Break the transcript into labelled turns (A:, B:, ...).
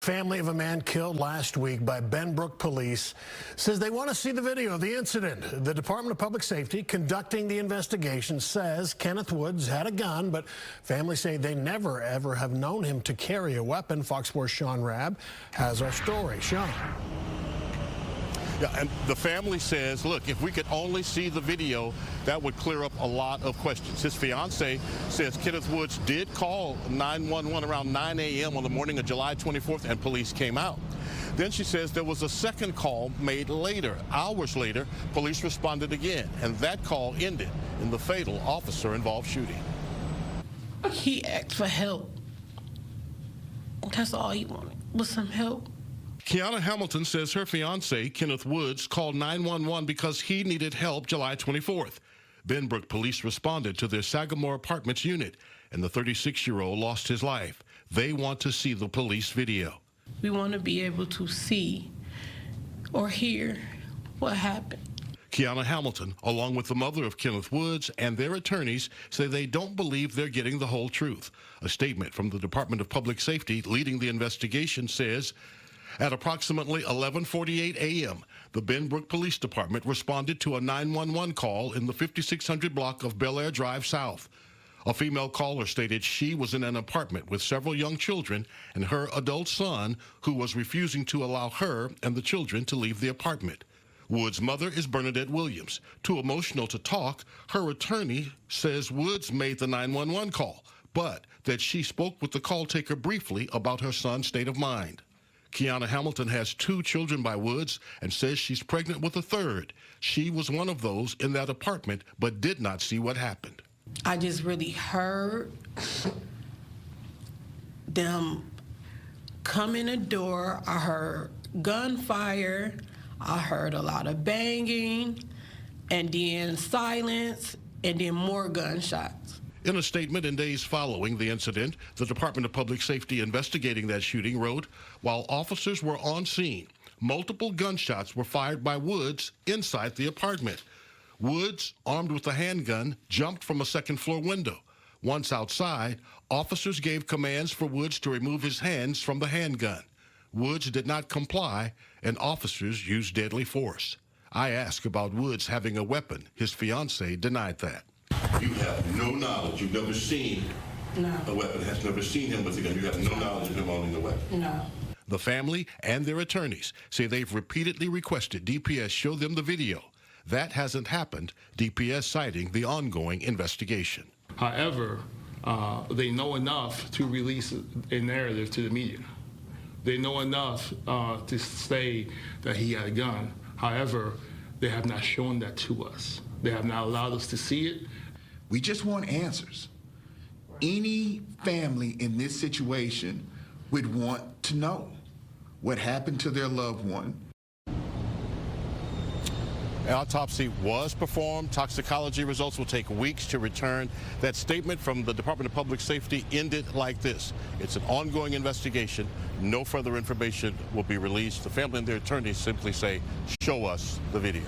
A: Family of a man killed last week by Benbrook Police says they want to see the video of the incident. The Department of Public Safety conducting the investigation says Kenneth Woods had a gun, but families say they never ever have known him to carry a weapon. Fox Sports' Sean Rabb has our story. Sean.
B: Yeah, and the family says, look, if we could only see the video, that would clear up a lot of questions. His fiance says Kenneth Woods did call 911 around 9 a.m. on the morning of July 24th, and police came out. Then she says there was a second call made later. Hours later, police responded again, and that call ended in the fatal officer-involved shooting.
C: He asked for help. That's all he wanted, was some help.
B: Kiana Hamilton says her fiancé, Kenneth Woods, called 911 because he needed help July 24th. Benbrook Police responded to their Sagamore Apartments unit, and the 36-year-old lost his life. They want to see the police video.
C: We want to be able to see or hear what happened.
B: Kiana Hamilton, along with the mother of Kenneth Woods and their attorneys, say they don't believe they're getting the whole truth. A statement from the Department of Public Safety leading the investigation says, at approximately 11:48 a.m., the Benbrook Police Department responded to a 911 call in the 5600 block of Bel Air Drive South. A female caller stated she was in an apartment with several young children and her adult son, who was refusing to allow her and the children to leave the apartment. Woods' mother is Bernadette Williams. Too emotional to talk, her attorney says Woods made the 911 call, but that she spoke with the call taker briefly about her son's state of mind. Kiana Hamilton has 2 children by Woods and says she's pregnant with a third. She was one of those in that apartment but did not see what happened.
C: I just really heard them come in the door. I heard gunfire. I heard a lot of banging, and then silence, and then more gunshots.
B: In a statement in days following the incident, the Department of Public Safety investigating that shooting wrote, while officers were on scene, multiple gunshots were fired by Woods inside the apartment. Woods, armed with a handgun, jumped from a second-floor window. Once outside, officers gave commands for Woods to remove his hands from the handgun. Woods did not comply, and officers used deadly force. I asked about Woods having a weapon. His fiancée denied that. You have no knowledge. You've never seen a weapon. Has never seen him with a gun. You have no knowledge of him owning a weapon.
C: No.
B: The family and their attorneys say they've repeatedly requested DPS show them the video. That hasn't happened, DPS citing the ongoing investigation.
D: However, they know enough to release a narrative to the media. They know enough to say that he had a gun. However, they have not shown that to us. They have not allowed us to see it.
E: We just want answers. Any family in this situation would want to know what happened to their loved one.
B: An autopsy was performed. Toxicology results will take weeks to return. That statement from the Department of Public Safety ended like this. It's an ongoing investigation. No further information will be released. The family and their attorneys simply say, show us the video.